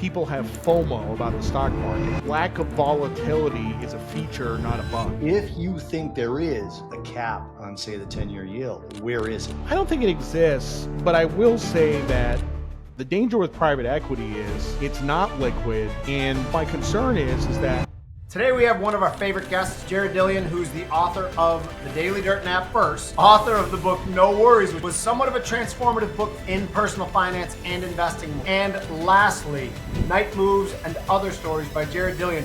people have FOMO about the stock market. Lack of volatility is a feature, not a bug. If you think there is a cap on, say, the 10-year yield, where is it? I don't think it exists, but I will say that the danger with private equity is it's not liquid, and my concern is that today we have one of our favorite guests, Jared Dillian, who's the author of the Daily Dirtnap first, author of the book No Worries, which was somewhat of a transformative book in personal finance and investing. And lastly, Night Moves and Other Stories by Jared Dillian.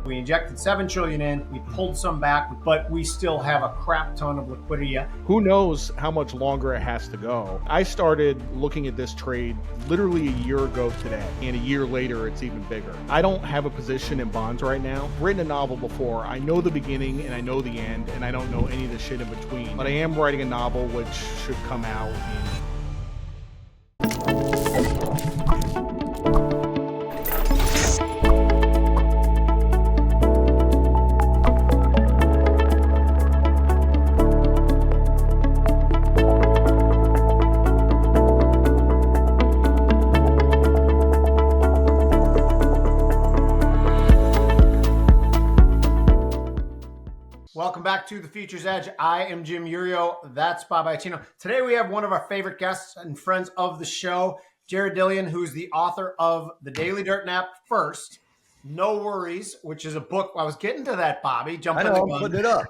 We injected $7 trillion in, we pulled some back, but we still have a crap ton of liquidity. who knows how much longer it has to go. I started looking at this trade literally a year ago today, and a year later it's even bigger. I don't have a position in bonds right now. I've written a novel before. I know the beginning and I know the end, and I don't know any of the shit in between. But I am writing a novel which should come out in Welcome back to The Future's Edge. I am Jim Iuorio. That's Bob Iaccino. Today we have one of our favorite guests and friends of the show, Jared Dillian, who's the author of the Daily Dirtnap first, No Worries, which is a book. I was getting to that, Bobby. I know, I'm putting it up.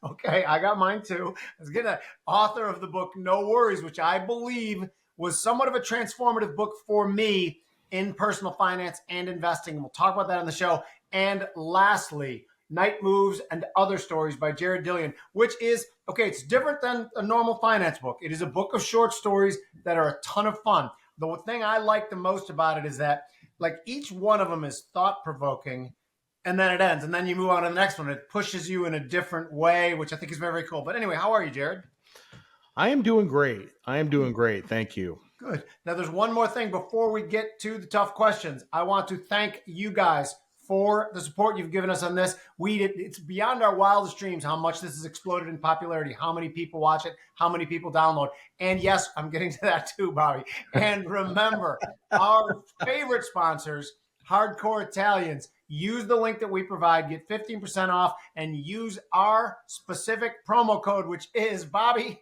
Okay, I got mine too. I was getting author of the book No Worries, which I believe was somewhat of a transformative book for me in personal finance and investing. We'll talk about that on the show. And lastly, Night Moves and Other Stories by Jared Dillian, which is, okay, it's different than a normal finance book. It is a book of short stories that are a ton of fun. The thing I like the most about it is that, like, each one of them is thought-provoking, and then it ends, and then you move on to the next one. It pushes you in a different way, which I think is very, very cool. But anyway, how are you, Jared? I am doing great. Thank you. Good. Now, there's one more thing before we get to the tough questions. I want to thank you guys for the support you've given us on this. It's beyond our wildest dreams how much this has exploded in popularity, how many people watch it, how many people download. And yes, I'm getting to that too, Bobby. And remember, our favorite sponsors, Hardcore Italians, use the link that we provide, get 15% off, and use our specific promo code, which is, Bobby?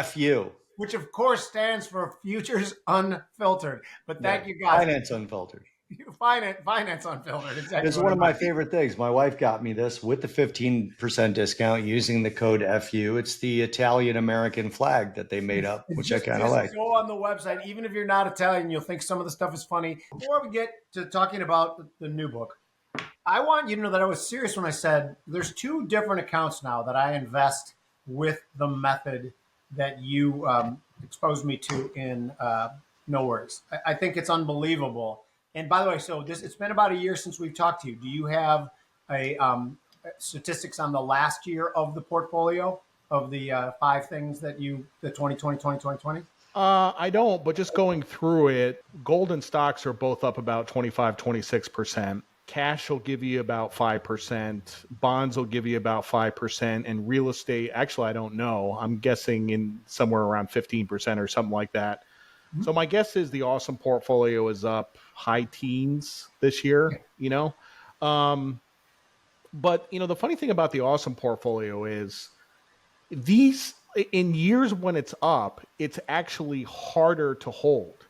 FU. Which, of course, stands for Futures Unfiltered. But thank you guys. Finance Unfiltered. Finance Unfiltered. Exactly. This is one of my favorite things. My wife got me this with the 15% discount using the code FU. It's the Italian-American flag that they made up, which I kind of like. Go on the website. Even if you're not Italian, you'll think some of the stuff is funny. Before we get to talking about the new book, I want you to know that I was serious when I said there's two different accounts now that I invest with the method that you exposed me to in No Worries. I think it's unbelievable. And by the way, so it's been about a year since we've talked to you. Do you have a statistics on the last year of the portfolio of the five things that the 2020, 2020? I don't, but just going through it, gold and stocks are both up about 25, 26%. Cash will give you about 5%. Bonds will give you about 5%. And real estate, actually, I don't know. I'm guessing in somewhere around 15% or something like that. Mm-hmm. So my guess is the awesome portfolio is up high teens this year, you know? But, you know, the funny thing about the awesome portfolio is these, in years when it's up, it's actually harder to hold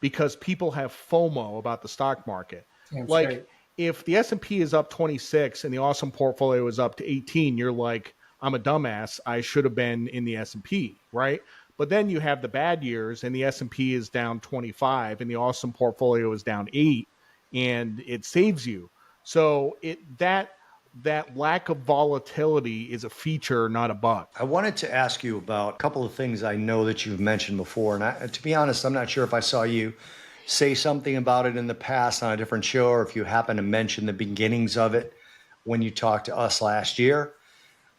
because people have FOMO about the stock market. Damn like straight. If the S&P is up 26 and the awesome portfolio is up to 18, you're like, I'm a dumbass. I should have been in the S&P, right? But then you have the bad years and the S&P is down 25 and the awesome portfolio is down 8 and it saves you. So that lack of volatility is a feature, not a bug. I wanted to ask you about a couple of things I know that you've mentioned before. And to be honest, I'm not sure if I saw you say something about it in the past on a different show or if you happen to mention the beginnings of it when you talked to us last year.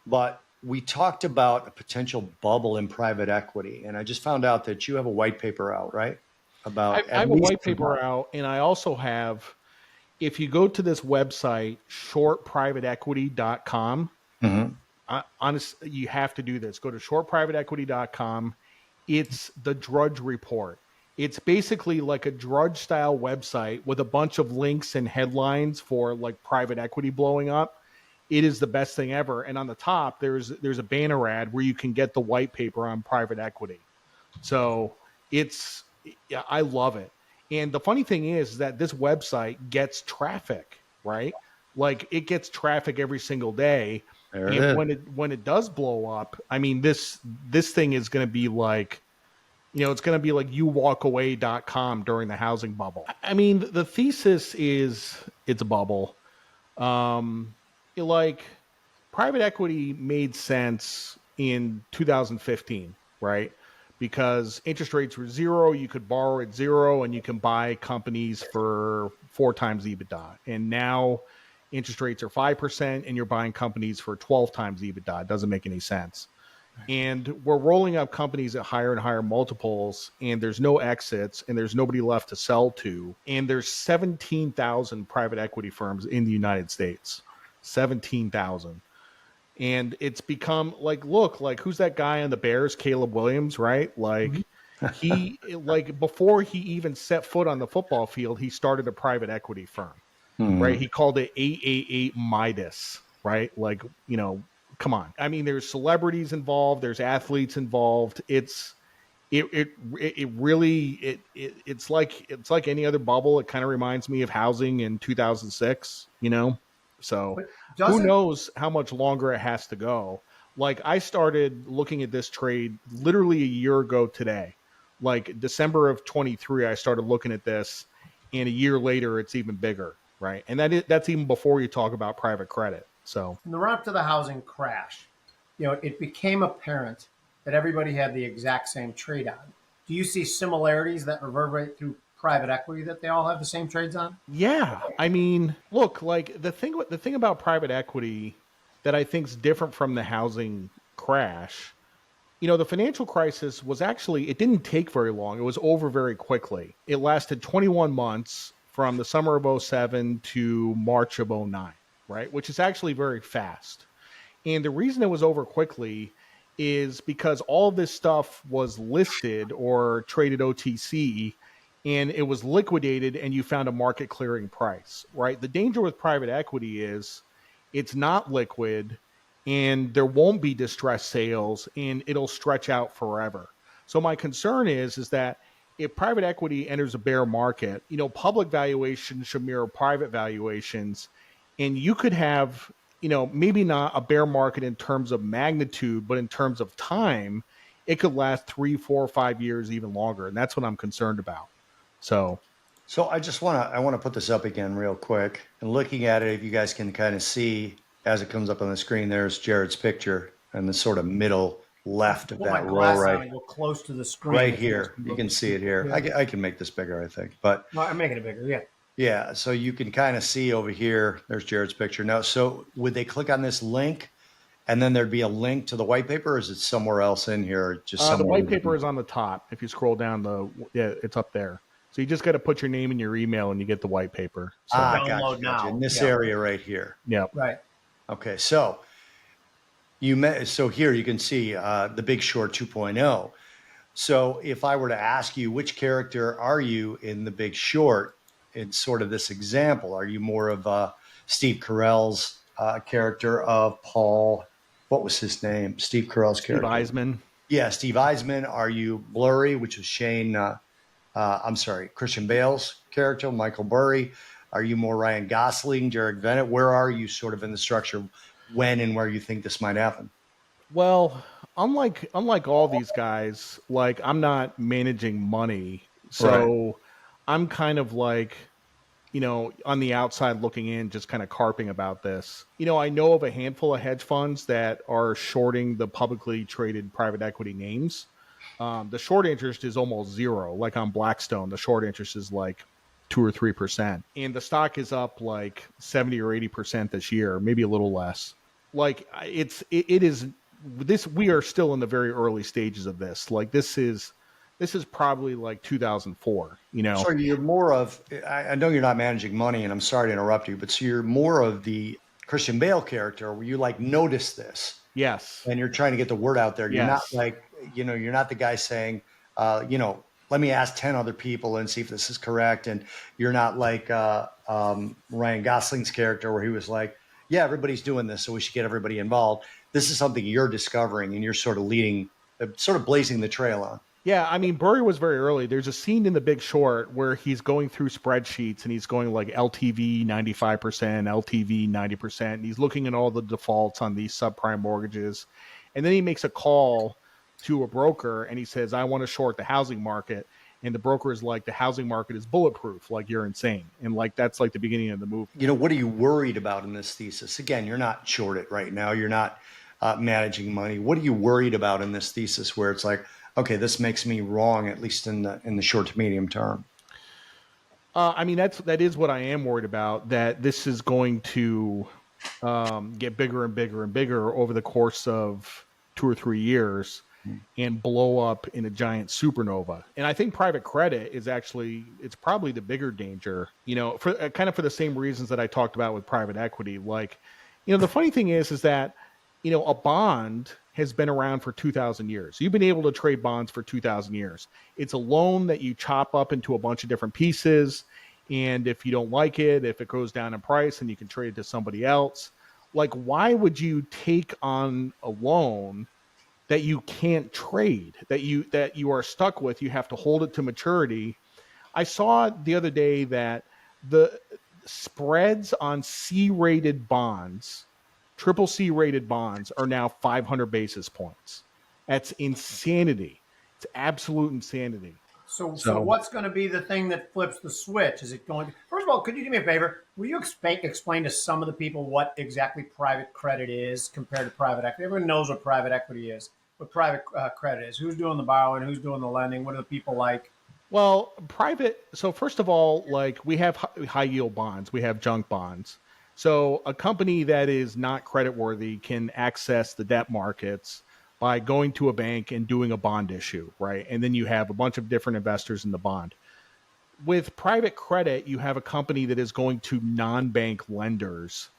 But we talked about a potential bubble in private equity. And I just found out that you have a white paper out, right? I have a white paper out, and I also have, if you go to this website, shortprivateequity.com, honestly, you have to do this. Go to shortprivateequity.com. It's the Drudge Report. It's basically like a Drudge style website with a bunch of links and headlines for like private equity blowing up. It is the best thing ever. And on the top, there's a banner ad where you can get the white paper on private equity. So it's, yeah, I love it. And the funny thing is that this website gets traffic, right? Like it gets traffic every single day. There it And is. when it does blow up, I mean this thing is going to be like, it's going to be like youwalkaway.com during the housing bubble. I mean, the thesis is it's a bubble. Um, like private equity made sense in 2015, right? Because interest rates were zero, you could borrow at zero, and you can buy companies for 4 times EBITDA. And now interest rates are 5%, and you're buying companies for 12 times EBITDA. It doesn't make any sense. And we're rolling up companies at higher and higher multiples, and there's no exits, and there's nobody left to sell to. And there's 17,000 private equity firms in the United States. 17,000. And it's become like, look, like who's that guy on the Bears, Caleb Williams, right? Like he, like before he even set foot on the football field, he started a private equity firm, right? He called it 888 Midas, right? Like, come on. I mean, there's celebrities involved, there's athletes involved. It really it's like any other bubble. It kind of reminds me of housing in 2006. So who knows how much longer it has to go. Like I started looking at this trade literally a year ago today. Like December of 23, I started looking at this, and a year later it's even bigger, right? And that's even before you talk about private credit. So In the run up to the housing crash, it became apparent that everybody had the exact same trade on. Do you see similarities that reverberate through private equity that they all have the same trades on? yeah, I mean, look, like the thing about private equity that I think is different from the housing crash, the financial crisis was actually, it didn't take very long. It was over very quickly. It lasted 21 months from the summer of '07 to March of '09, right? Which is actually very fast. And the reason it was over quickly is because all this stuff was listed or traded OTC, and it was liquidated and you found a market clearing price, right? The danger with private equity is it's not liquid and there won't be distressed sales and it'll stretch out forever. So my concern is that if private equity enters a bear market, public valuations should mirror private valuations, and you could have, maybe not a bear market in terms of magnitude, but in terms of time, it could last 3, 4, 5 years, even longer. And that's what I'm concerned about. So I want to put this up again real quick, and looking at it, if you guys can kind of see as it comes up on the screen, there's Jared's picture in the sort of middle left of Put my that row glass on right, and go close to the screen. right here. You can see it here. I can make this bigger, I think, but No, I'm making it bigger. Yeah. yeah, so you can kind of see over here, there's Jared's picture. Now, so would they click on this link and then there'd be a link to the white paper, or is it somewhere else in here? Just the somewhere white paper is on the top. If you scroll down, it's up there. So you just got to put your name and your email and you get the white paper. So, Download now. In this Yeah. area right here. yeah. Right. Okay, so so here you can see The Big Short 2.0. So if I were to ask you, which character are you in The Big Short in sort of this example? Are you more of Steve Carell's character of Paul? What was his name? Steve Carell's Steve character. Eisman. Yeah, Steve Eisman. Are you Blurry, which was Christian Bale's character, Michael Burry? Are you more Ryan Gosling, Jared Bennett? Where are you sort of in the structure when and where you think this might happen? Well, unlike all these guys, like I'm not managing money. So I'm kind of like, on the outside looking in, just kind of carping about this. I know of a handful of hedge funds that are shorting the publicly traded private equity names. The short interest is almost zero. Like on Blackstone, the short interest is like 2 or 3%, and the stock is up like 70 or 80% this year, maybe a little less. Like it is this. We are still in the very early stages of this. Like this is probably like 2004. So you're more of, I know you're not managing money, and I'm sorry to interrupt you, but so you're more of the Christian Bale character where you like notice this. Yes. And you're trying to get the word out there. You're Yes. not like, you're not the guy saying, let me ask 10 other people and see if this is correct. And you're not like Ryan Gosling's character where he was like, yeah, everybody's doing this, so we should get everybody involved. This is something you're discovering and you're sort of leading, sort of blazing the trail on. Yeah, I mean, Burry was very early. There's a scene in The Big Short where he's going through spreadsheets and he's going like LTV 95%, LTV 90%, and he's looking at all the defaults on these subprime mortgages. And then he makes a call to a broker and he says, I want to short the housing market. And the broker is like, the housing market is bulletproof, like you're insane. And like that's like the beginning of the movie. You know, what are you worried about in this thesis? Again, you're not short it right now. You're not managing money. What are you worried about in this thesis where it's like, okay, this makes me wrong, at least in the short to medium term? I mean, that is what I am worried about, that this is going to get bigger and bigger and bigger over the course of 2 or 3 years and blow up in a giant supernova. And I think private credit is actually, it's probably the bigger danger, you know, for kind of for the same reasons that I talked about with private equity. Like, you know, the funny thing is that, you know, a bond has been around for 2,000 years. You've been able to trade bonds for 2,000 years. It's a loan that you chop up into a bunch of different pieces. And if you don't like it, if it goes down in price, then you can trade it to somebody else. Like, why would you take on a loan that you can't trade, that you are stuck with? You have to hold it to maturity. I saw the other day that the spreads on C-rated bonds, triple C rated bonds, are now 500 basis points. That's insanity. It's absolute insanity. So what's going to be the thing that flips the switch? Is it going to, first of all, could you do me a favor? Will you explain to some of the people what exactly private credit is compared to private equity? Everyone knows what private equity is, what private credit is. Who's doing the borrowing? Who's doing the lending? What are the people like? Well, so first of all, like, we have high yield bonds, we have junk bonds. So a company that is not creditworthy can access the debt markets by going to a bank and doing a bond issue, right? And then you have a bunch of different investors in the bond. With private credit, you have a company that is going to non-bank lenders,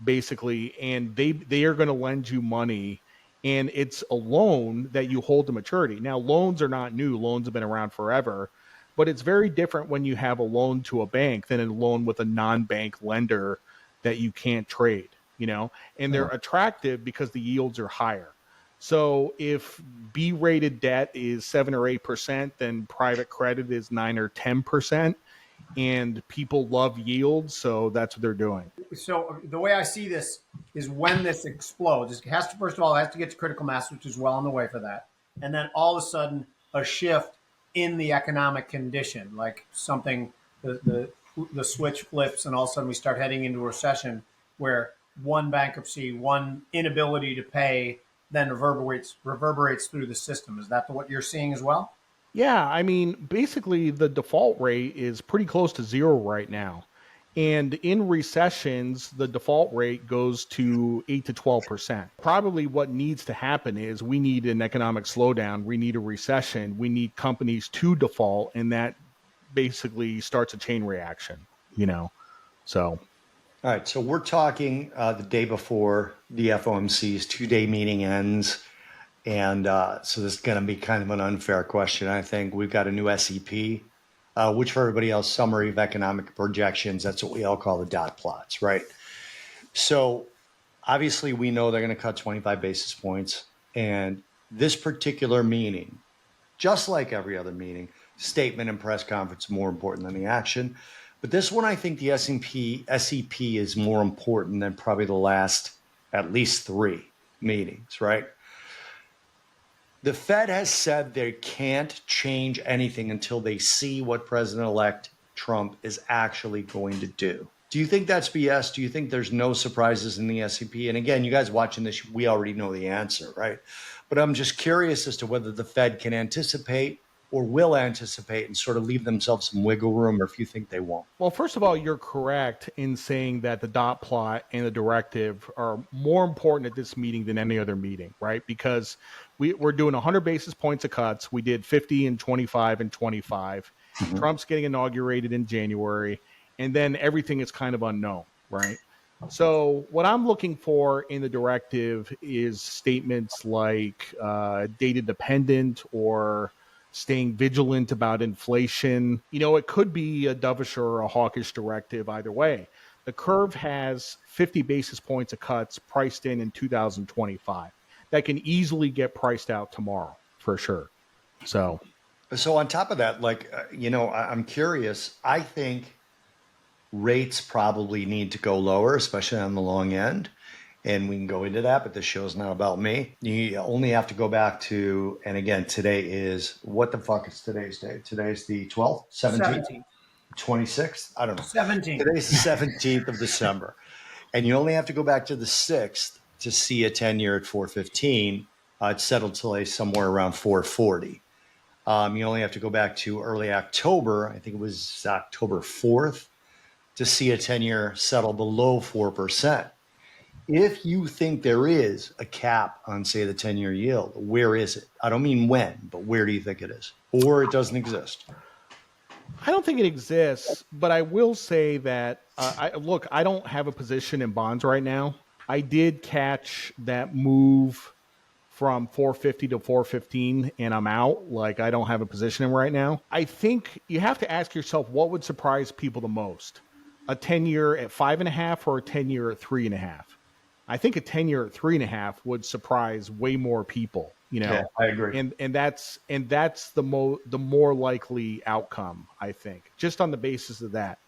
basically, and they are going to lend you money, and it's a loan that you hold to maturity. Now, loans are not new. Loans have been around forever, but it's very different when you have a loan to a bank than a loan with a non-bank lender that you can't trade, you know, and they're attractive because the yields are higher. So if B-rated debt is 7 or 8%, then private credit is 9 or 10%, and people love yields, so that's what they're doing. So the way I see this is when this explodes, it has to, first of all, it has to get to critical mass, which is well on the way for that. And then all of a sudden, a shift in the economic condition, like something, the switch flips, and all of a sudden we start heading into a recession where one bankruptcy, one inability to pay, then reverberates through the system. Is that what you're seeing as well? Yeah, I mean, basically the default rate is pretty close to zero right now. And in recessions, the default rate goes to 8 to 12%. Probably what needs to happen is we need an economic slowdown. We need a recession. We need companies to default, and that basically starts a chain reaction, you know? So. All right, so we're talking the day before the FOMC's 2-day meeting ends. And so this is going to be kind of an unfair question. I think we've got a new SEP, which for everybody else, summary of economic projections. That's what we all call the dot plots, right? So obviously we know they're going to cut 25 basis points. And this particular meeting, just like every other meeting, statement and press conference are more important than the action. But this one, I think the SEP is more important than probably the last at least 3 meetings, right? The Fed has said they can't change anything until they see what President-elect Trump is actually going to do. Do you think that's BS? Do you think there's no surprises in the SEP? And again, you guys watching this, we already know the answer, right? But I'm just curious as to whether the Fed can anticipate or will anticipate and sort of leave themselves some wiggle room, or if you think they won't. Well, first of all, you're correct in saying that the dot plot and the directive are more important at this meeting than any other meeting, right? Because we're doing 100 basis points of cuts. We did 50 and 25 and 25. Mm-hmm. Trump's getting inaugurated in January, and then everything is kind of unknown, right? So what I'm looking for in the directive is statements like data dependent or staying vigilant about inflation. It could be a dovish or a hawkish directive either way. The curve has 50 basis points of cuts priced in 2025. That can easily get priced out tomorrow for sure. So on top of that, I'm curious. I think rates probably need to go lower, especially on the long end. And we can go into that, but this show's not about me. You only have to go back to, and again, today is, what the fuck is today's date? Today's the 12th, 17th, 26th? I don't know. 17th. Today's the 17th of December. And you only have to go back to the 6th to see a 10-year at 415. It's settled today somewhere around 440. You only have to go back to early October. I think it was October 4th to see a 10-year settle below 4%. If you think there is a cap on, say, the 10-year yield, where is it? I don't mean when, but where do you think it is? Or it doesn't exist? I don't think it exists, but I will say that, I don't have a position in bonds right now. I did catch that move from 450 to 415 and I'm out. I don't have a position in right now. I think you have to ask yourself, what would surprise people the most? A 10-year at 5.5 or a 10-year at 3.5? I think a 10-year at 3.5 would surprise way more people, Yeah, I agree. and that's the more likely outcome, I think, just on the basis of that.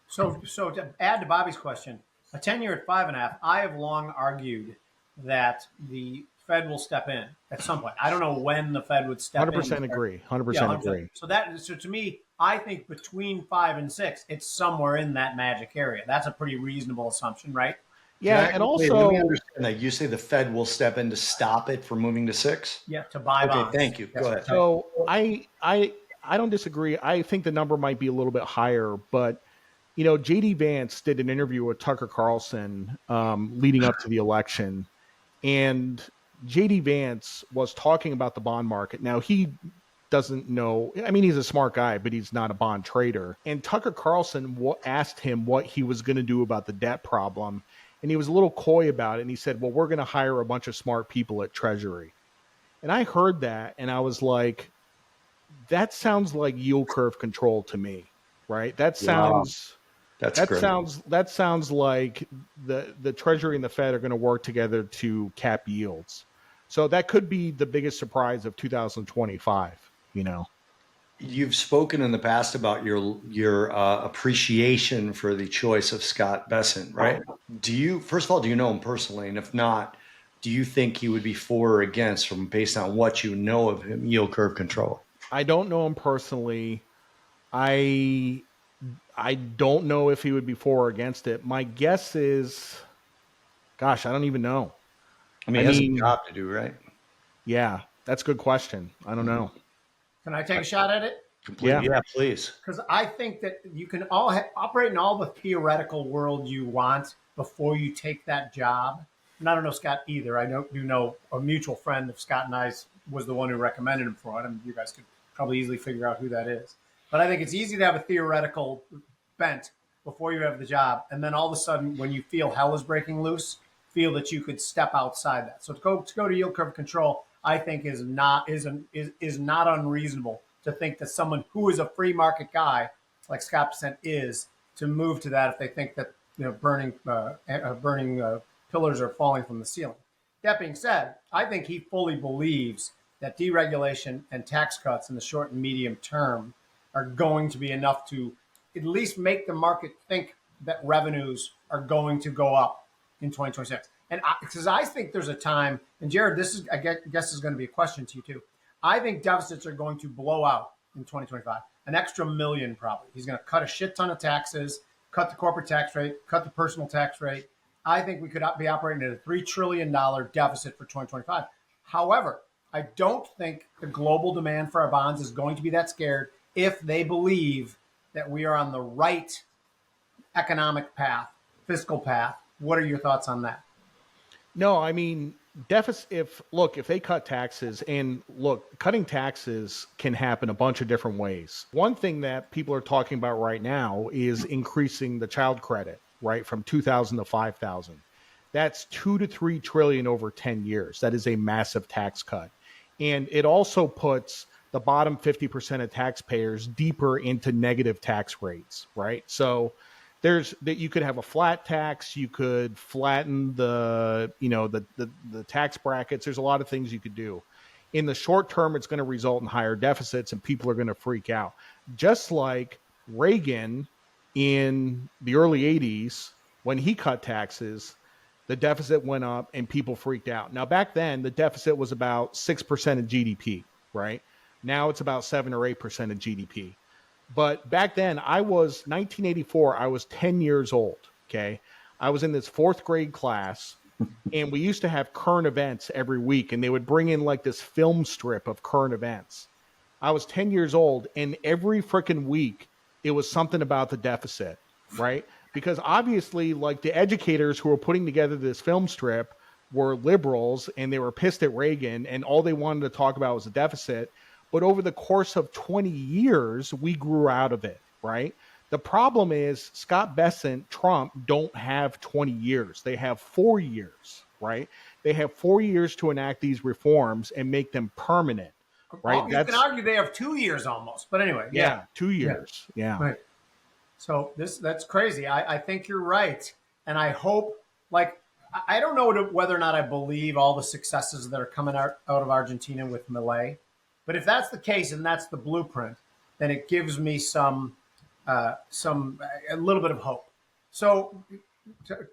So to add to Bobby's question, a 10-year at 5.5, I have long argued that the Fed will step in at some point. I don't know when the Fed would step 100% in. agree. 100% Yeah, 100%. agree. So to me, I think between 5 and 6, it's somewhere in that magic area. That's a pretty reasonable assumption, right? Yeah, and also, let me understand that. You say the Fed will step in to stop it from moving to 6? Yeah, to buy bonds. Okay, thank you. Go ahead. So I don't disagree. I think the number might be a little bit higher, but JD Vance did an interview with Tucker Carlson leading up to the election, and JD Vance was talking about the bond market. Now, he doesn't know. I mean, he's a smart guy, but he's not a bond trader. And Tucker Carlson asked him what he was going to do about the debt problem. And he was a little coy about it. And he said, well, we're going to hire a bunch of smart people at Treasury. And I heard that and I was like, that sounds like yield curve control to me, right? That sounds that sounds like the Treasury and the Fed are going to work together to cap yields. So that could be the biggest surprise of 2025, You've spoken in the past about your appreciation for the choice of Scott Bessent, right? First of all, do you know him personally? And if not, do you think he would be for or against based on what you know of him, yield curve control? I don't know him personally. I don't know if he would be for or against it. My guess is, gosh, I don't even know. I mean, he has a job to do, right? Yeah, that's a good question. I don't know. Can I take a shot at it? Completely. Yeah, please. Because I think that you can operate in all the theoretical world you want before you take that job. And I don't know Scott either. I do know a mutual friend of Scott and I's was the one who recommended him for it. I mean, you guys could probably easily figure out who that is. But I think it's easy to have a theoretical bent before you have the job. And then all of a sudden, when you feel hell is breaking loose, feel that you could step outside that. So to go to yield curve control, I think is not unreasonable to think that someone who is a free market guy like Scott Bessent is to move to that if they think that burning pillars are falling from the ceiling. That being said, I think he fully believes that deregulation and tax cuts in the short and medium term are going to be enough to at least make the market think that revenues are going to go up in 2026. And because I think there's a time, and Jared, this is, I guess is going to be a question to you too. I think deficits are going to blow out in 2025, an extra $1 million probably. He's going to cut a shit ton of taxes, cut the corporate tax rate, cut the personal tax rate. I think we could be operating at a $3 trillion deficit for 2025. However, I don't think the global demand for our bonds is going to be that scared if they believe that we are on the right economic path, fiscal path. What are your thoughts on that? No, I mean, deficit, if they cut taxes, and cutting taxes can happen a bunch of different ways. One thing that people are talking about right now is increasing the child credit, right, from 2,000 to 5,000. That's 2 to 3 trillion over 10 years. That is a massive tax cut. And it also puts the bottom 50% of taxpayers deeper into negative tax rates, right? So there's that you could have a flat tax, you could flatten the tax brackets. There's a lot of things you could do. In the short term, it's going to result in higher deficits and people are going to freak out. Just like Reagan in the early 80s, when he cut taxes, the deficit went up and people freaked out. Now, back then, the deficit was about 6% of GDP, right? Now it's about 7 or 8% of GDP. But back then, 1984, I was 10 years old, okay? I was in this fourth grade class, and we used to have current events every week, and they would bring in like this film strip of current events. I was 10 years old, and every freaking week, it was something about the deficit, right? Because obviously, like the educators who were putting together this film strip were liberals, and they were pissed at Reagan, and all they wanted to talk about was the deficit. But over the course of 20 years, we grew out of it, right? The problem is Scott Bessent, Trump don't have 20 years. They have 4 years, right? They have 4 years to enact these reforms and make them permanent, right? You can argue they have 2 years almost, but anyway, yeah, 2 years. Yeah. Right. So that's crazy. I think you're right. And I hope, like, I don't know whether or not I believe all the successes that are coming out of Argentina with Milei. But if that's the case and that's the blueprint, then it gives me a little bit of hope. So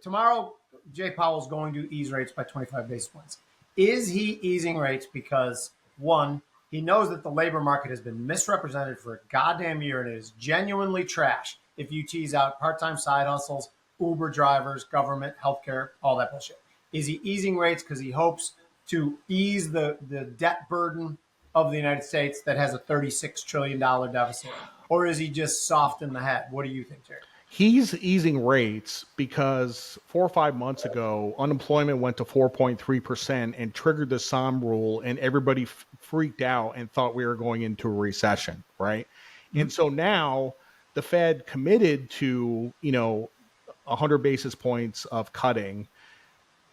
tomorrow, Jay Powell's going to ease rates by 25 basis points. Is he easing rates because, one, he knows that the labor market has been misrepresented for a goddamn year and it is genuinely trash if you tease out part-time side hustles, Uber drivers, government, healthcare, all that bullshit? Is he easing rates because he hopes to ease the debt burden of the United States that has a $36 trillion deficit? Or is he just soft in the head? What do you think, Jerry? He's easing rates because 4 or 5 months ago, unemployment went to 4.3% and triggered the SOM rule, and everybody freaked out and thought we were going into a recession, right? Mm-hmm. And so now the Fed committed to, 100 basis points of cutting.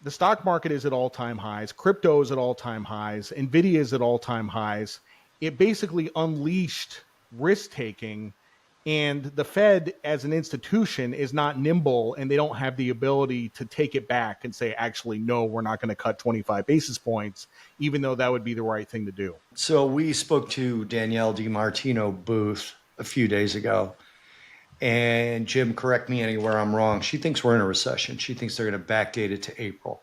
The stock market is at all-time highs. Crypto is at all-time highs. NVIDIA is at all-time highs. It basically unleashed risk-taking, and the Fed as an institution is not nimble, and they don't have the ability to take it back and say, actually, no, we're not going to cut 25 basis points, even though that would be the right thing to do. So we spoke to Danielle DiMartino Booth a few days ago. And Jim, correct me anywhere I'm wrong. She thinks we're in a recession. She thinks they're going to backdate it to April.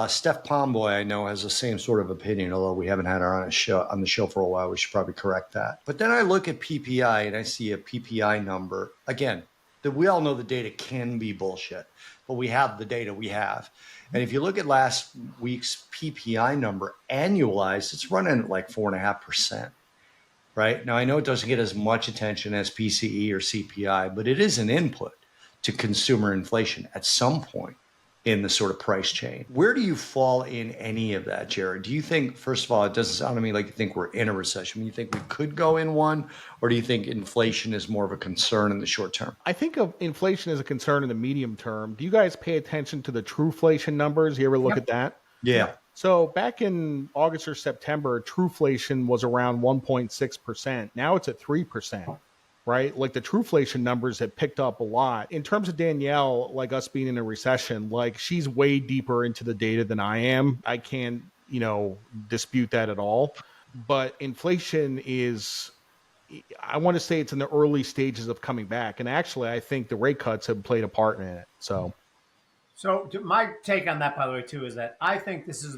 Steph Pomboy, I know, has the same sort of opinion, although we haven't had her on the show for a while. We should probably correct that. But then I look at PPI and I see a PPI number. Again, we all know the data can be bullshit, but we have the data we have. And if you look at last week's PPI number annualized, it's running at like 4.5%. Right now, I know it doesn't get as much attention as PCE or CPI, but it is an input to consumer inflation at some point in the sort of price chain. Where do you fall in any of that, Jared? Do you think, first of all, it doesn't sound to me like you think we're in a recession. Do you think we could go in one, or do you think inflation is more of a concern in the short term? I think of inflation as a concern in the medium term. Do you guys pay attention to the trueflation numbers? You ever look at that? Yeah. So back in August or September, trueflation was around 1.6%. Now it's at 3%, right? Like the trueflation numbers have picked up a lot. In terms of Danielle, like us being in a recession, like she's way deeper into the data than I am. I can't, dispute that at all. But inflation is, I want to say it's in the early stages of coming back. And actually, I think the rate cuts have played a part in it. So my take on that, by the way, too, is that I think this is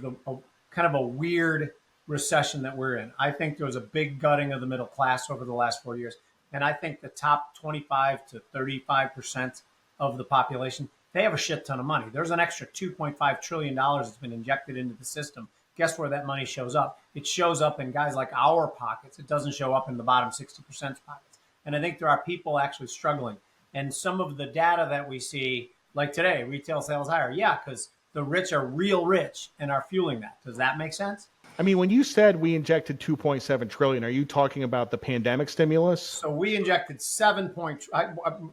kind of a weird recession that we're in. I think there was a big gutting of the middle class over the last 4 years. And I think the top 25 to 35% of the population, they have a shit ton of money. There's an extra $2.5 trillion that's been injected into the system. Guess where that money shows up? It shows up in guys like our pockets. It doesn't show up in the bottom 60% pockets. And I think there are people actually struggling. And some of the data that we see, like today, retail sales higher. Yeah, because the rich are real rich and are fueling that. Does that make sense? I mean, when you said we injected 2.7 trillion, are you talking about the pandemic stimulus? So we injected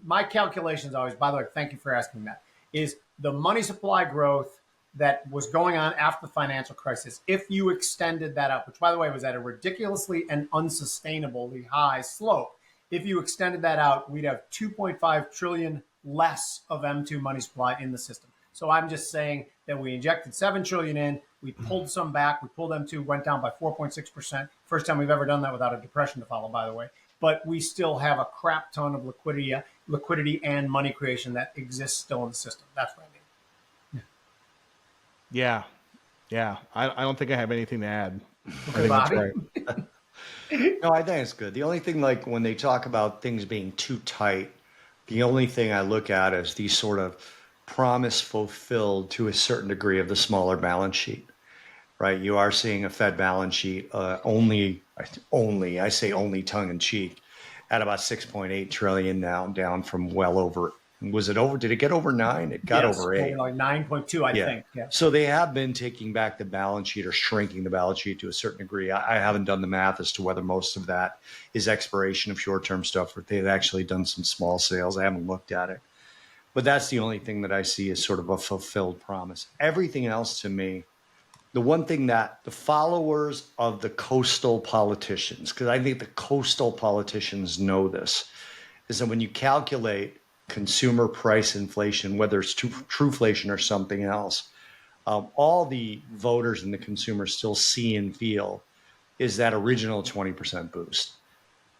my calculations always, by the way, thank you for asking that, is the money supply growth that was going on after the financial crisis, if you extended that out, which by the way was at a ridiculously and unsustainably high slope, if you extended that out, we'd have 2.5 trillion less of M2 money supply in the system. So I'm just saying that we injected 7 trillion in, we pulled some back, we pulled M2, went down by 4.6%. First time we've ever done that without a depression to follow, by the way. But we still have a crap ton of liquidity and money creation that exists still in the system. That's what I mean. Yeah. Yeah. I don't think I have anything to add. Okay, I think Bobby. that's right. No, I think it's good. The only thing, like when they talk about things being too tight, the only thing I look at is these sort of promise fulfilled to a certain degree of the smaller balance sheet, right? You are seeing a Fed balance sheet only, I say only tongue in cheek, at about 6.8 trillion now, down from well over. Was it over? Did it get over 9? It got over 8. Like 9.2, I think. Yeah. So they have been taking back the balance sheet or shrinking the balance sheet to a certain degree. I haven't done the math as to whether most of that is expiration of short-term stuff or if they've actually done some small sales. I haven't looked at it. But that's the only thing that I see as sort of a fulfilled promise. Everything else to me, the one thing that the followers of the coastal politicians, because I think the coastal politicians know this, is that when you calculate consumer price inflation, whether it's trueflation or something else, all the voters and the consumers still see and feel is that original 20% boost,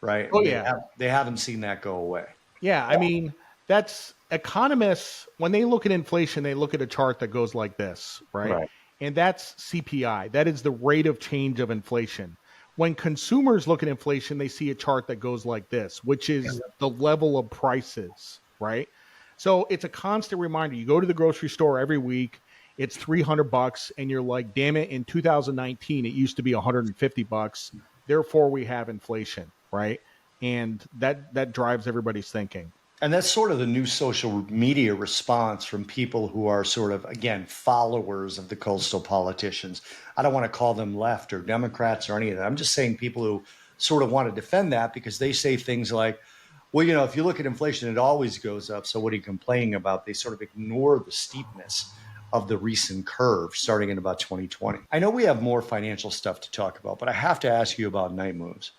right? Oh, yeah. They haven't seen that go away. Yeah. I mean, that's economists, when they look at inflation, they look at a chart that goes like this, right? And that's CPI. That is the rate of change of inflation. When consumers look at inflation, they see a chart that goes like this, which is the level of prices, right? So it's a constant reminder. You go to the grocery store every week, it's $300, and you're like, damn it, in 2019, it used to be $150. Therefore, we have inflation, right? And that drives everybody's thinking. And that's sort of the new social media response from people who are sort of, again, followers of the coastal politicians. I don't want to call them left or Democrats or any of that. I'm just saying people who sort of want to defend that because they say things like, well, you know, if you look at inflation, it always goes up. So what are you complaining about? They sort of ignore the steepness of the recent curve starting in about 2020. I know we have more financial stuff to talk about, but I have to ask you about night moves.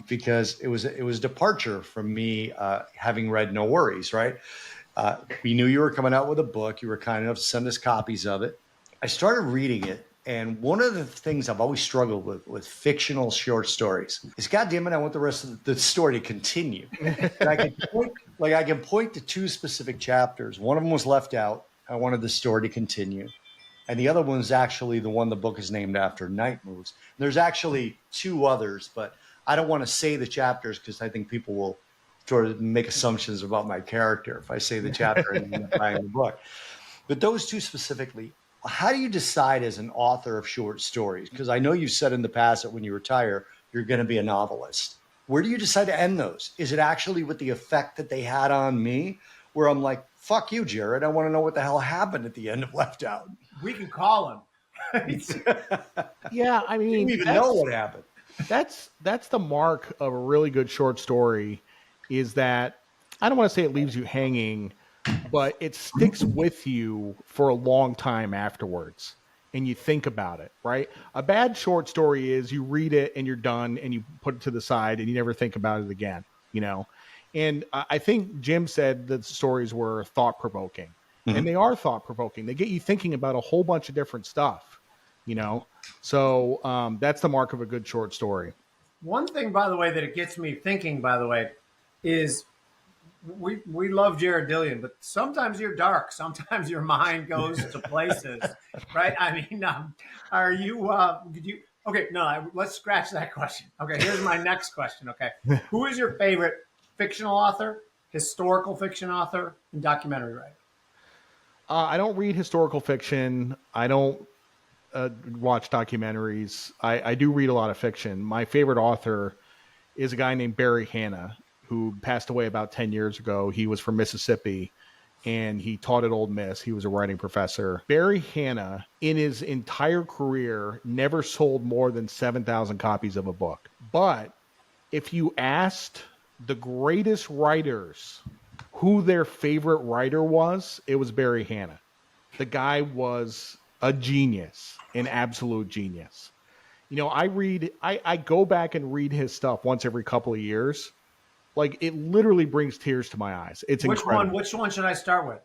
Because it was a departure from me having read No Worries, right? We knew you were coming out with a book. You were kind enough to send us copies of it. I started reading it, and one of the things I've always struggled with fictional short stories is, goddamn it, I want the rest of the story to continue. And I can point to 2 specific chapters. One of them was left out. I wanted the story to continue. And the other one is actually the one the book is named after, Night Moves. There's actually 2 others, but I don't want to say the chapters because I think people will sort of make assumptions about my character if I say the chapter and end up buying the book. But those 2 specifically, how do you decide as an author of short stories? Because I know you've said in the past that when you retire, you're going to be a novelist. Where do you decide to end those? Is it actually with the effect that they had on me, where I'm like, fuck you, Jared, I want to know what the hell happened at the end of Left Out? We can call him. Yeah, I mean, you didn't even know what happened. That's the mark of a really good short story, is that I don't want to say it leaves you hanging, but it sticks with you for a long time afterwards and you think about it, right? A bad short story is you read it and you're done and you put it to the side and you never think about it again, you know? And I think Jim said that the stories were thought-provoking, and they are thought-provoking. They get you thinking about a whole bunch of different stuff, you know? So that's the mark of a good short story. One thing, by the way, that it gets me thinking, by the way, is we love Jared Dillian, but sometimes you're dark. Sometimes your mind goes to places, right? I mean, are you, okay, no, let's scratch that question. Okay, here's my next question, okay? Who is your favorite fictional author, historical fiction author, and documentary writer? I don't read historical fiction. I don't watch documentaries. I do read a lot of fiction. My favorite author is a guy named Barry Hannah, who passed away about 10 years ago. He was from Mississippi, and he taught at Ole Miss. He was a writing professor. Barry Hannah, in his entire career, never sold more than 7,000 copies of a book. But if you asked the greatest writers who their favorite writer was, it was Barry Hannah. The guy was a genius, an absolute genius. I go back and read his stuff once every couple of years. Like, it literally brings tears to my eyes. It's incredible. Which one should I start with?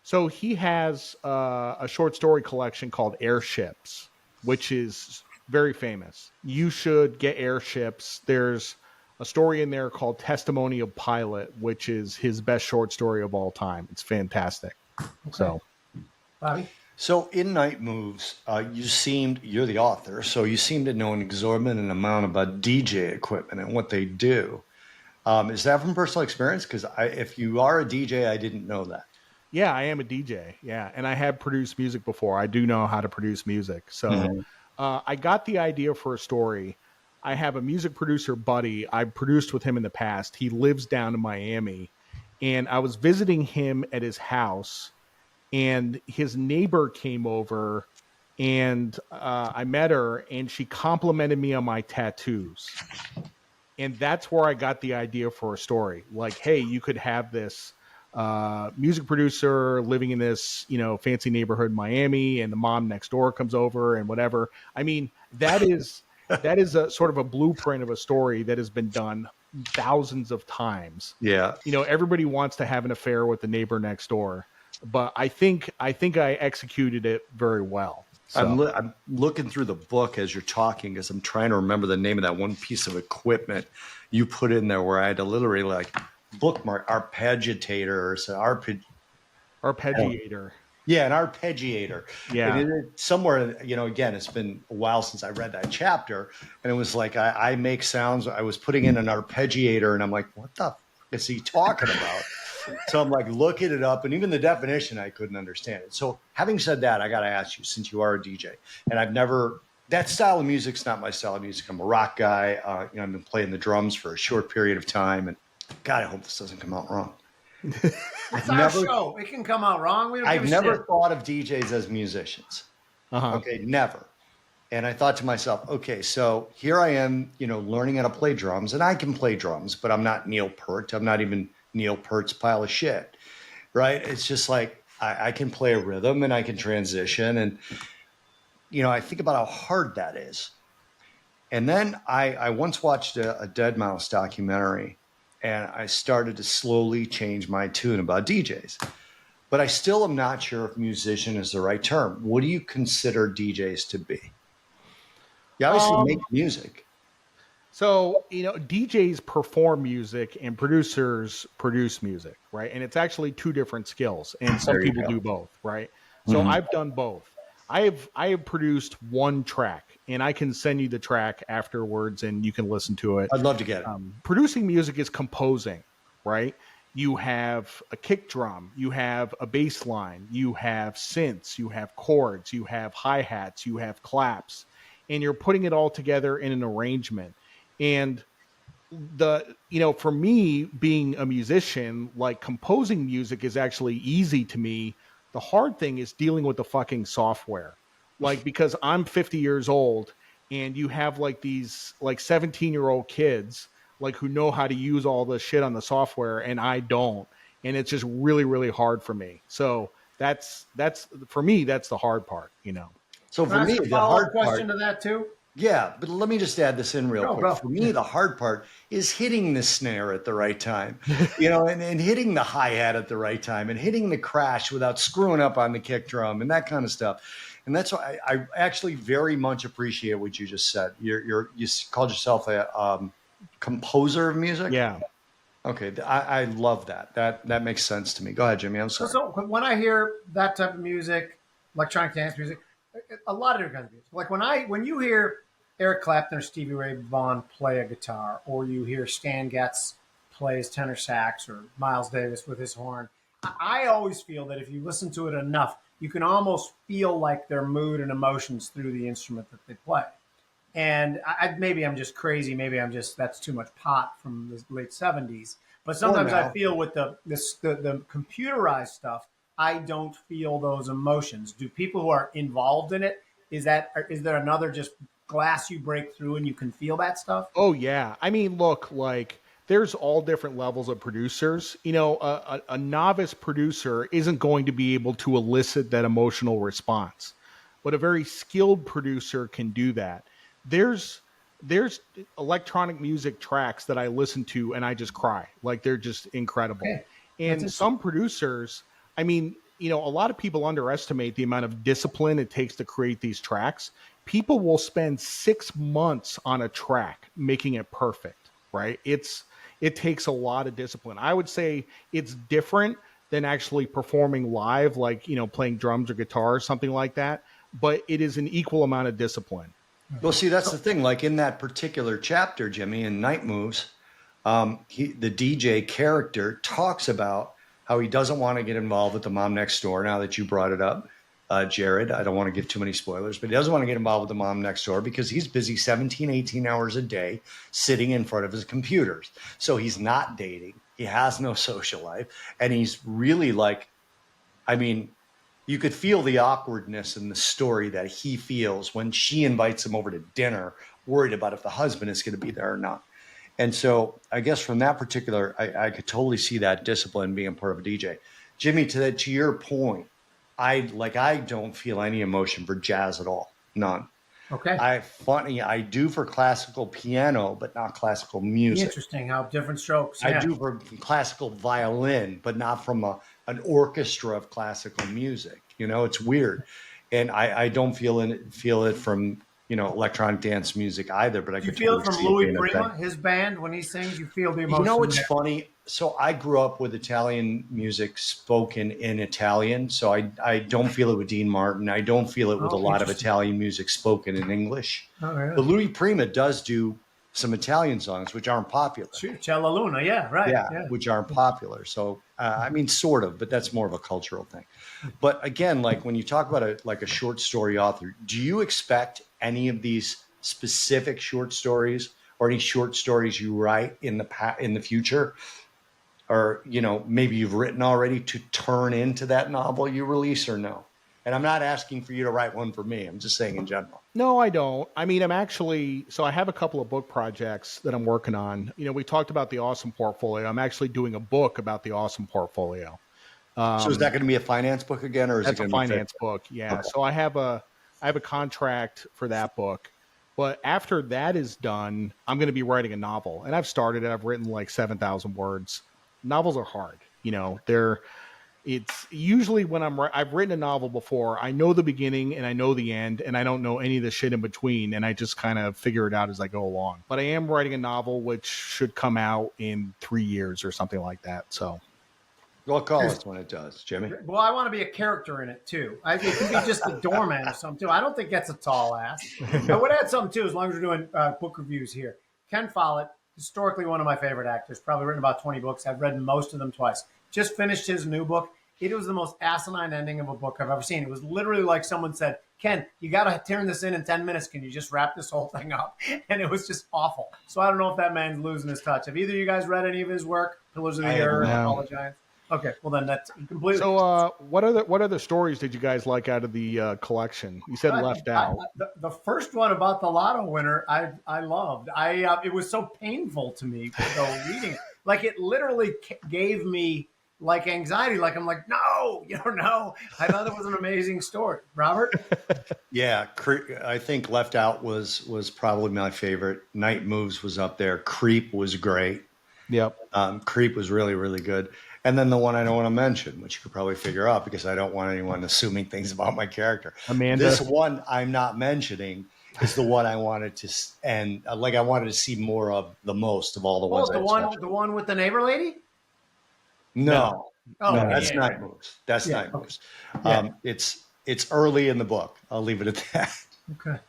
So he has a short story collection called Airships, which is very famous. You should get Airships. There's a story in there called Testimony of Pilot, which is his best short story of all time. It's fantastic. Okay. So, Bobby? So in Night Moves, you're the author, so you seem to know an exorbitant amount about DJ equipment and what they do. Is that from personal experience? Because if you are a DJ, I didn't know that. Yeah, I am a DJ. Yeah, and I have produced music before. I do know how to produce music. So I got the idea for a story. I have a music producer buddy. I've produced with him in the past. He lives down in Miami, and I was visiting him at his house, and his neighbor came over, and I met her, and she complimented me on my tattoos. And that's where I got the idea for a story. Like, hey, you could have this music producer living in this, fancy neighborhood in Miami, and the mom next door comes over and whatever. I mean, that is a sort of a blueprint of a story that has been done thousands of times. Yeah. Everybody wants to have an affair with the neighbor next door, but I think I executed it very well. So. I'm looking through the book as you're talking, because I'm trying to remember the name of that one piece of equipment you put in there where I had to literally bookmark arpeggiator or so Arpeggiator. Yeah, an arpeggiator. Yeah. And somewhere, again, it's been a while since I read that chapter, and it was like I make sounds. I was putting in an arpeggiator, and I'm like, what the fuck is he talking about? So I'm like looking it up, and even the definition, I couldn't understand it. So having said that, I got to ask you, since you are a DJ, and that style of music's not my style of music. I'm a rock guy. I've been playing the drums for a short period of time, and God, I hope this doesn't come out wrong. It's our show. It can come out wrong. I've never thought of DJs as musicians. Okay, never. And I thought to myself, okay, so here I am, learning how to play drums, and I can play drums, but I'm not Neil Peart. I'm not even Neil Peart's pile of shit, right? It's just like I can play a rhythm and I can transition, and I think about how hard that is. And then I once watched a Dead Mouse documentary, and I started to slowly change my tune about DJs. But I still am not sure if musician is the right term. What do you consider DJs to be? You obviously make music. So, DJs perform music and producers produce music, right? And it's actually two different skills, and some people do both, right? So I've done both. I have produced one track, and I can send you the track afterwards, and you can listen to it. I'd love to get it. Producing music is composing, right? You have a kick drum, you have a bass line, you have synths, you have chords, you have hi-hats, you have claps, and you're putting it all together in an arrangement. And for me, being a musician, like, composing music is actually easy to me. The hard thing is dealing with the fucking software. Like, because I'm 50 years old, and you have these 17-year-old kids who know how to use all the shit on the software, and I don't. And it's just really, really hard for me. So that's for me, that's the hard part, So for me, the hard question to that too. Yeah, but let me just add this in real quick. For me, the hard part is hitting the snare at the right time, and hitting the hi-hat at the right time, and hitting the crash without screwing up on the kick drum and that kind of stuff. And that's why I actually very much appreciate what you just said. You called yourself a composer of music? Yeah. Okay, I love that. That makes sense to me. Go ahead, Jimmy. I'm sorry. So when I hear that type of music, electronic dance music, a lot of different kinds of music. Like when you hear Eric Clapton or Stevie Ray Vaughan play a guitar, or you hear Stan Getz play his tenor sax, or Miles Davis with his horn, I always feel that if you listen to it enough, you can almost feel like their mood and emotions through the instrument that they play. And maybe I'm just crazy. Maybe that's too much pot from the late 70s. But sometimes I feel with the computerized stuff, I don't feel those emotions. Do people who are involved in it, is there another just glass you break through and you can feel that stuff? Oh, yeah. I mean, look, there's all different levels of producers. You know, a novice producer isn't going to be able to elicit that emotional response, but a very skilled producer can do that. There's there's electronic music tracks that I listen to and I just cry. Like they're just incredible. Okay. That's And interesting. some producers, I mean, you know, a lot of people underestimate the amount of discipline it takes to create these tracks. People will spend 6 months on a track making it perfect, right? It takes a lot of discipline. I would say it's different than actually performing live, like, you know, playing drums or guitar or something like that, but it is an equal amount of discipline. Well, see, that's the thing. Like in that particular chapter, Jimmy, in Night Moves, the DJ character talks about how he doesn't want to get involved with the mom next door. Now that you brought it up, Jared, I don't want to give too many spoilers, but he doesn't want to get involved with the mom next door because he's busy 17, 18 hours a day sitting in front of his computers. So he's not dating. He has no social life. And he's really like, I mean, you could feel the awkwardness in the story that he feels when she invites him over to dinner, worried about if the husband is going to be there or not. And so I guess from that particular, I could totally see that discipline being part of a DJ. Jimmy, to your point, I don't feel any emotion for jazz at all. None. Okay. I do for classical piano, but not classical music. Interesting how different strokes. I do for classical violin, but not from an orchestra of classical music. You know, it's weird. And I don't feel it from, you know, electronic dance music either, but I Do you could feel it totally from see Louis being a Prima, thing. his band, when he sings? You feel the emotion. You know, it's there. funny. So I grew up with Italian music spoken in Italian. So I don't feel it with Dean Martin. I don't feel it with a lot of Italian music spoken in English. Oh, really? But Louis Prima does do some Italian songs, which aren't popular. C'è la Luna, yeah, right. Yeah, which aren't popular. So, I mean, sort of, but that's more of a cultural thing. But again, like when you talk about a short story author, do you expect any of these specific short stories or any short stories you write in the future, or, you know, maybe you've written already, to turn into that novel you release, or no? And I'm not asking for you to write one for me. I'm just saying in general. No, I don't. I mean, so I have a couple of book projects that I'm working on. You know, we talked about the awesome portfolio. I'm actually doing a book about the awesome portfolio. So is that going to be a finance book again, or is it That's a going to be finance book. Yeah. Okay. So I have a contract for that book. But after that is done, I'm going to be writing a novel. And I've started it. I've written like 7,000 words. Novels are hard. You know, it's usually when I've written a novel before, I know the beginning and I know the end, and I don't know any of the shit in between, and I just kind of figure it out as I go along. But I am writing a novel which should come out in 3 years or something like that. So Well, call us when it does, Jimmy. Well, I want to be a character in it too. It could be just a doorman or something too. I don't think that's a tall ask. I would add something too, as long as we're doing book reviews here. Ken Follett, historically one of my favorite actors, probably written about 20 books. I've read most of them twice. Just finished his new book. It was the most asinine ending of a book I've ever seen. It was literally like someone said, Ken, you got to turn this in 10 minutes. Can you just wrap this whole thing up? And it was just awful. So I don't know if that man's losing his touch. Have either of you guys read any of his work? Pillars of the Earth, Apologize? Okay, well then that's completely. So, what other stories did you guys like out of the collection? You said Left Out. The first one about the lotto winner, I loved. It was so painful to me to go reading it. Like it literally gave me like anxiety. Like I'm like, no, no. I thought it was an amazing story. Robert? Yeah, I think Left Out was probably my favorite. Night Moves was up there. Creep was great. Yep. Creep was really, really good. And then the one I don't want to mention, which you could probably figure out because I don't want anyone assuming things about my character. Amanda. This one I'm not mentioning is the one I wanted to, and like I wanted to see more of the most of all the ones. The one with the neighbor lady? No, that's yeah. Night Moves. That's Night Moves. Yeah. It's early in the book. I'll leave it at that. Okay.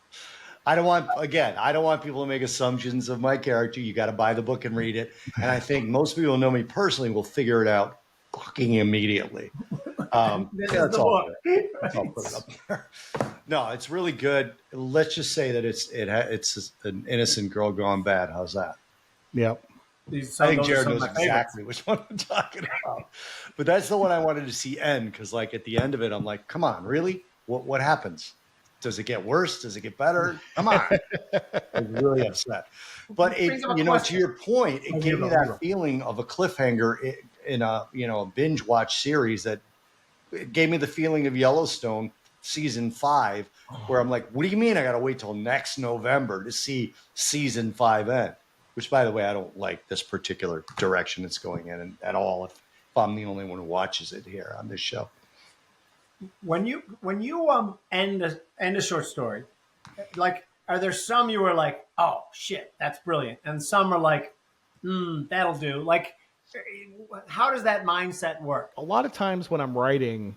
I don't want people to make assumptions of my character. You got to buy the book and read it. And I think most people who know me personally will figure it out fucking immediately. This is the book. I'll put it up there. No, it's really good. Let's just say that it's an innocent girl gone bad. How's that? Yep. I think Jared knows exactly which one I'm talking about. But that's the one I wanted to see end, because like at the end of it, I'm like, come on, really? What happens? Does it get worse? Does it get better? Come on. I was really upset. But it, Brings up a to question. your point, it Oh, gave you me go, you that go. feeling of a cliffhanger in a, a binge watch series that it gave me the feeling of Yellowstone season 5, where I'm like, what do you mean I got to wait till next November to see season 5 end? Which, by the way, I don't like this particular direction it's going in at all. If I'm the only one who watches it here on this show. When you end a short story, like, are there some you were like, oh shit, that's brilliant, and some are like, that'll do. Like, how does that mindset work? A lot of times when I'm writing,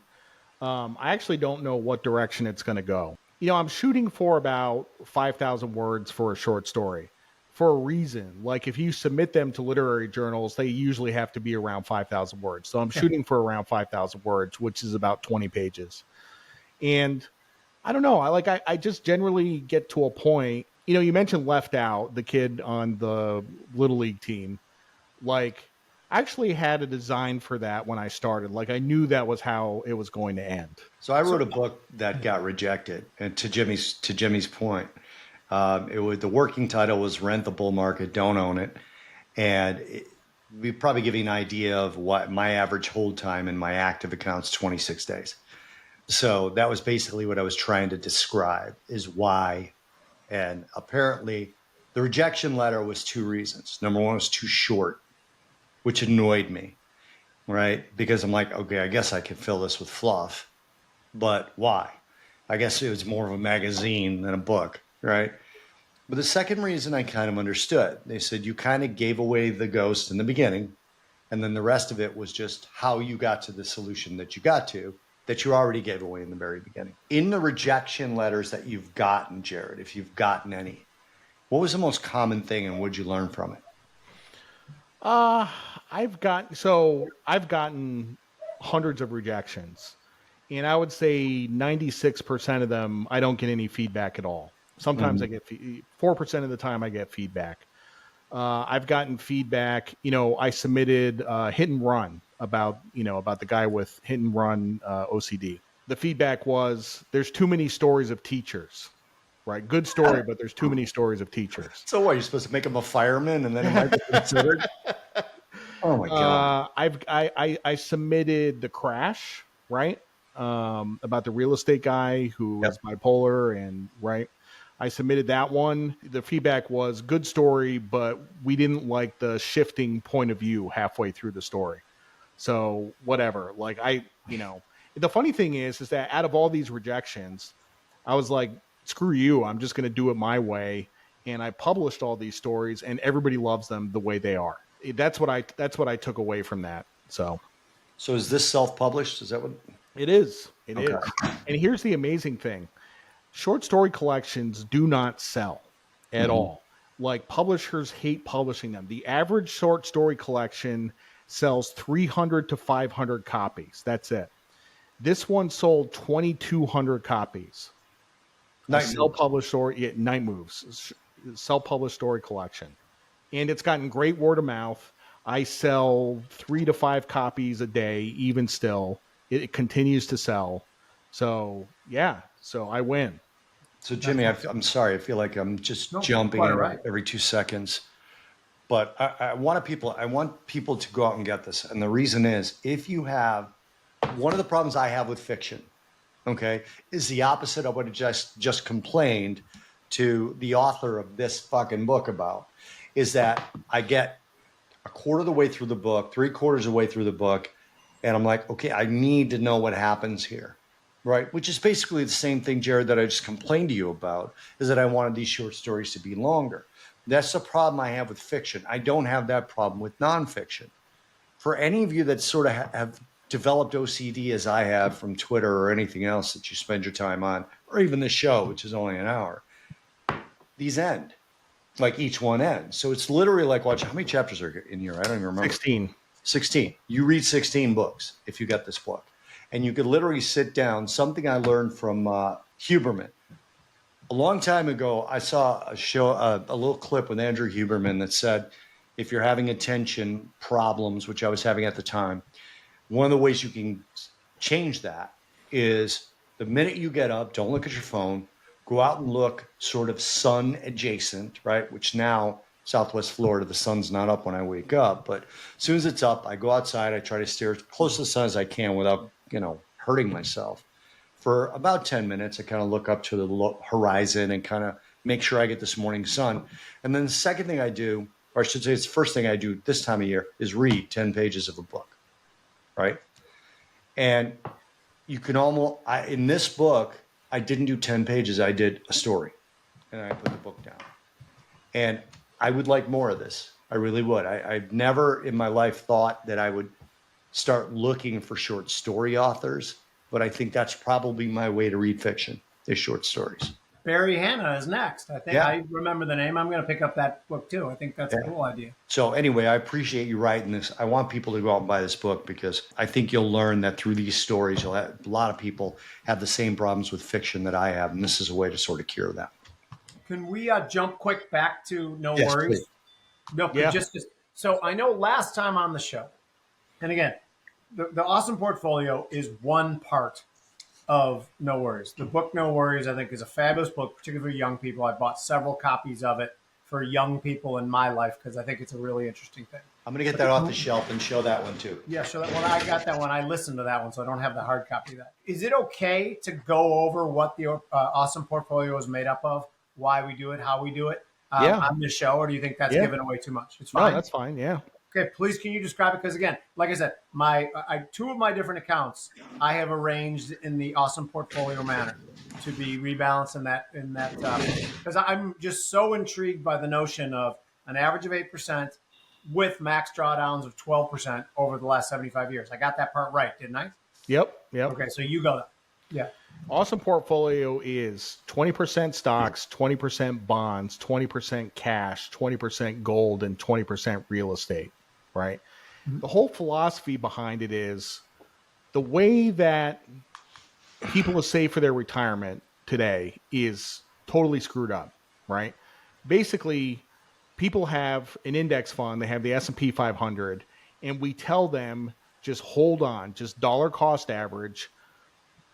I actually don't know what direction it's going to go. I'm shooting for about 5,000 words for a short story for a reason. Like, if you submit them to literary journals, they usually have to be around 5,000 words. So I'm shooting for around 5,000 words, which is about 20 pages. And I don't know. I just generally get to a point. You mentioned Left Out, the kid on the Little League team. Like, I actually had a design for that when I started. Like, I knew that was how it was going to end. So I wrote a book that got rejected. And to Jimmy's point, the working title was Rent the Bull Market, Don't Own It. And we probably give you an idea of what my average hold time in my active account's 26 days. So that was basically what I was trying to describe, is why. And apparently the rejection letter was 2 reasons. Number one, was too short, which annoyed me, right? Because I'm like, okay, I guess I can fill this with fluff, but why? I guess it was more of a magazine than a book, right? But the second reason I kind of understood. They said you kind of gave away the ghost in the beginning, and then the rest of it was just how you got to the solution that you got to, that you already gave away in the very beginning. In the rejection letters that you've gotten, Jared, if you've gotten any, what was the most common thing and what did you learn from it? I've gotten hundreds of rejections, and I would say 96% of them, I don't get any feedback at all. Sometimes I get 4% of the time I get feedback. I've gotten feedback. I submitted Hit and Run about the guy with Hit and Run OCD. The feedback was, there's too many stories of teachers. Right, good story, but there's too many stories of teachers. So what, you're supposed to make him a fireman and then it might be considered? Oh my God. I submitted The Crash, right? About the real estate guy who is bipolar, and right. I submitted that one. The feedback was good story, but we didn't like the shifting point of view halfway through the story. So whatever. Like, the funny thing is that out of all these rejections, I was like, screw you, I'm just going to do it my way. And I published all these stories, and everybody loves them the way they are. That's what I took away from that. So is this self-published? Is that what it is? It is. And here's the amazing thing. Short story collections do not sell at all. Like, publishers hate publishing them. The average short story collection sells 300 to 500 copies. That's it. This one sold 2,200 copies. Self-published story, Night Moves, self-published story collection. And it's gotten great word of mouth. I sell 3 to 5 copies a day, even still. It continues to sell. So, yeah. So I win. So, Jimmy, I'm sorry. I feel like I'm just jumping in every 2 seconds. But I want people to go out and get this. And the reason is, if you have, one of the problems I have with fiction, okay, is the opposite of what I just complained to the author of this fucking book about, is that I get a quarter of the way through the book, 3/4 of the way through the book, and I'm like, okay, I need to know what happens here, right? Which is basically the same thing, Jared, that I just complained to you about, is that I wanted these short stories to be longer. That's the problem I have with fiction. I don't have that problem with nonfiction. For any of you that sort of have developed OCD as I have from Twitter or anything else that you spend your time on, or even the show, which is only an hour, these end. Like, each one ends. So it's literally like watching, how many chapters are in here? I don't even remember. 16. You read 16 books if you get this book. And you could literally sit down. Something I learned from Huberman. A long time ago, I saw a little clip with Andrew Huberman that said, if you're having attention problems, which I was having at the time, one of the ways you can change that is, the minute you get up, don't look at your phone, go out and look sort of sun adjacent, right? Which now, Southwest Florida, the sun's not up when I wake up, but as soon as it's up, I go outside, I try to steer as close to the sun as I can without, hurting myself. For about 10 minutes, I kind of look up to the horizon and kind of make sure I get this morning sun. And then the second thing I do, or I should say it's the first thing I do this time of year, is read 10 pages of a book, right? And you can in this book, I didn't do 10 pages. I did a story and I put the book down. And I would like more of this. I really would. I've never in my life thought that I would start looking for short story authors, but I think that's probably my way to read fiction, is short stories. Barry Hanna is next. I think I remember the name. I'm going to pick up that book too. I think that's a cool idea. So anyway, I appreciate you writing this. I want people to go out and buy this book because I think you'll learn that through these stories, a lot of people have the same problems with fiction that I have, and this is a way to sort of cure that. Can we jump quick back to No Yes, Worries? please. No, just so I know last time on the show, and again, the Awesome Portfolio is one part of No Worries. The book No Worries, I think, is a fabulous book, particularly for young people. I bought several copies of it for young people in my life because I think it's a really interesting thing. I'm going to get that off the shelf and show that one too. Yeah, show that one. I got that one. I listened to that one, so I don't have the hard copy of that. Is it okay to go over what the Awesome Portfolio is made up of, why we do it, how we do it on this show, or do you think that's giving away too much? It's fine. No, that's fine. Yeah. Okay, please, can you describe it? Because again, like I said, two of my different accounts I have arranged in the Awesome Portfolio manner to be rebalanced in that because I'm just so intrigued by the notion of an average of 8% with max drawdowns of 12% over the last 75 years. I got that part right, didn't I? Yep. Okay, so you go. Yeah. Awesome Portfolio is 20% stocks, 20% bonds, 20% cash, 20% gold, and 20% real estate, right? Mm-hmm. The whole philosophy behind it is the way that people will save for their retirement today is totally screwed up, right? Basically, people have an index fund, they have the S&P 500, and we tell them just hold on, just dollar cost average,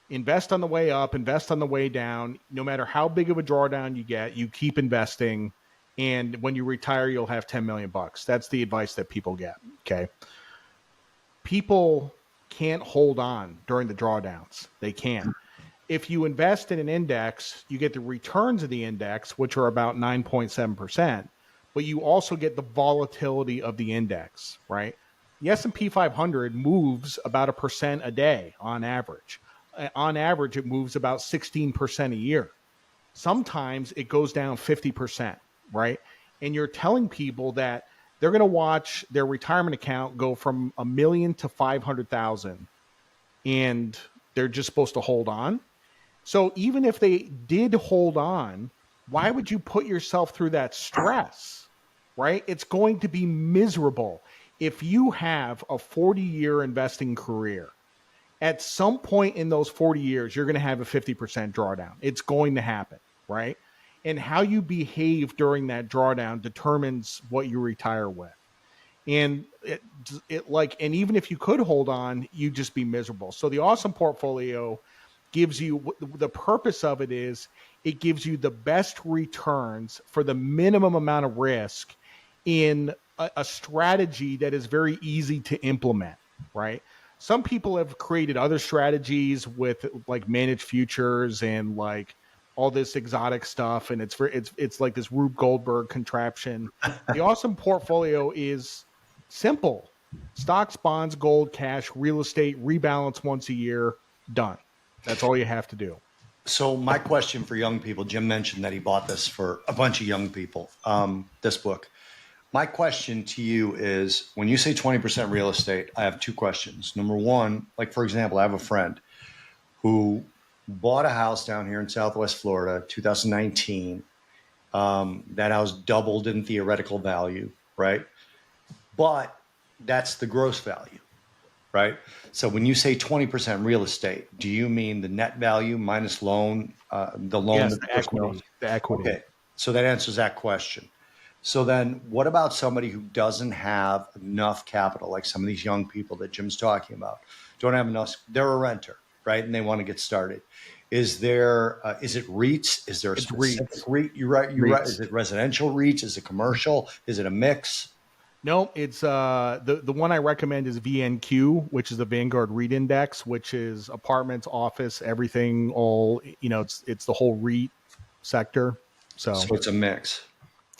invest on the way up, invest on the way down. No matter how big of a drawdown you get, you keep investing. And when you retire, you'll have 10 million bucks. That's the advice that people get. Okay. People can't hold on during the drawdowns. They can't. If you invest in an index, you get the returns of the index, which are about 9.7%, but you also get the volatility of the index, right? The S&P 500 moves about 1% a day on average. On average, it moves about 16% a year. Sometimes it goes down 50%, right? And you're telling people that they're going to watch their retirement account go from $1 million to 500,000, and they're just supposed to hold on. So even if they did hold on, why would you put yourself through that stress, right? It's going to be miserable. If you have a 40-year investing career, at some point in those 40 years, you're going to have a 50% drawdown. It's going to happen, right? And how you behave during that drawdown determines what you retire with. And and even if you could hold on, you'd just be miserable. So the Awesome Portfolio gives you, the purpose of it is it gives you the best returns for the minimum amount of risk in a strategy that is very easy to implement, right? Some people have created other strategies with like managed futures and like all this exotic stuff, and it's like this Rube Goldberg contraption. The Awesome Portfolio is simple: stocks, bonds, gold, cash, real estate, rebalance once a year, done. That's all you have to do. So my question for young people, Jim mentioned that he bought this for a bunch of young people, this book. My question to you is, when you say 20% real estate, I have two questions. Number one, like, for example, I have a friend who bought a house down here in Southwest Florida, 2019. That house doubled in theoretical value, right? But that's the gross value, right? So when you say 20% real estate, do you mean the net value minus loan, the loan? Yes, the equity. The equity. Okay, so that answers that question. So then what about somebody who doesn't have enough capital, like some of these young people that Jim's talking about, don't have enough, they're a renter, right? And they want to get started. Is there, is it REITs? Is there a It's specific REITs. REIT? You're right. REITs. Is it residential REITs? Is it commercial? Is it a mix? No, it's the one I recommend is VNQ, which is the Vanguard REIT Index, which is apartments, office, everything. All it's the whole REIT sector. So it's a mix.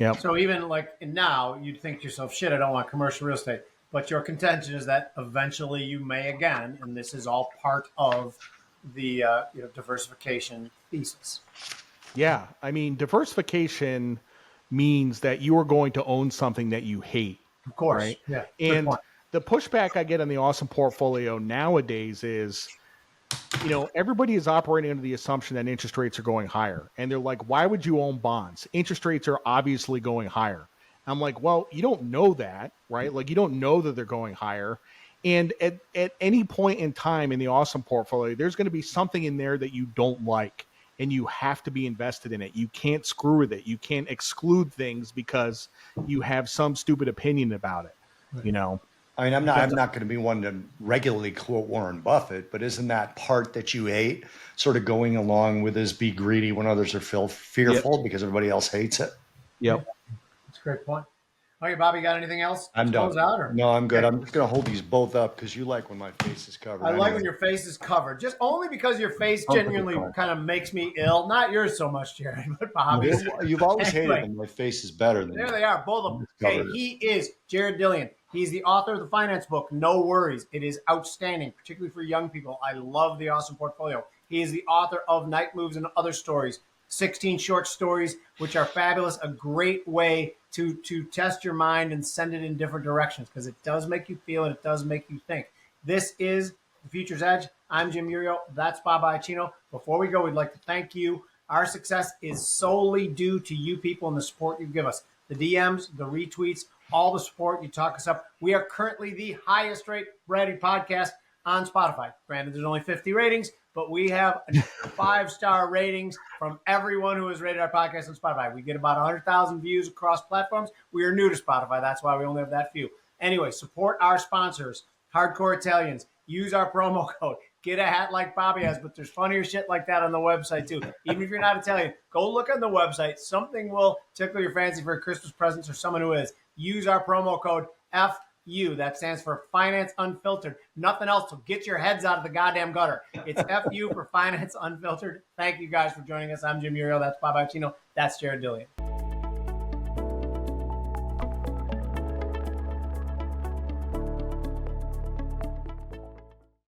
yeah. So even like now, you'd think to yourself, shit, I don't want commercial real estate. But your contention is that eventually you may again, and this is all part of the diversification thesis. Yeah, I mean, diversification means that you are going to own something that you hate. Of course. Right. Yeah. And the pushback I get on the awesome portfolio nowadays is, everybody is operating under the assumption that interest rates are going higher. And they're like, why would you own bonds? Interest rates are obviously going higher. I'm like, well, you don't know that, right? Like, you don't know that they're going higher. And at any point in time in the awesome portfolio, there's going to be something in there that you don't like, and you have to be invested in it. You can't screw with it. You can't exclude things because you have some stupid opinion about it. I mean, I'm not going to be one to regularly quote Warren Buffett, but isn't that part that you hate sort of going along with his be greedy when others are fearful because everybody else hates it? Yep. That's a great point. Okay, Bobby, got anything else? I'm done. Out, no, I'm good. I'm just going to hold these both up because you like when my face is covered. I like when your face is covered, just only because your face genuinely kind of makes me ill. Not yours so much, Jerry, but Bobby's. You've always hated when my face is better than there they are, both of them. Okay, he is Jared Dillian. He's the author of the finance book, No Worries. It is outstanding, particularly for young people. I love the awesome portfolio. He is the author of Night Moves and Other Stories, 16 short stories, which are fabulous. A great way to test your mind and send it in different directions because it does make you feel and it does make you think. This is The Future's Edge. I'm Jim Iuorio. That's Bob Iaccino. Before we go, we'd like to thank you. Our success is solely due to you people and the support you give us. The DMs, the retweets, all the support. You talk us up. We are currently the highest rated podcast on Spotify. Granted, there's only 50 ratings, but we have 5-star ratings from everyone who has rated our podcast on Spotify. We get about 100,000 views across platforms. We are new to Spotify. That's why we only have that few. Anyway, support our sponsors, Hardcore Italians. Use our promo code. Get a hat like Bobby has, but there's funnier shit like that on the website too. Even if you're not Italian, go look on the website. Something will tickle your fancy for a Christmas present or someone who is. Use our promo code FU. That stands for Finance Unfiltered. Nothing else. So get your heads out of the goddamn gutter. It's FU for Finance Unfiltered. Thank you guys for joining us. I'm Jim Iuorio. That's Bob Iaccino. That's Jared Dillian.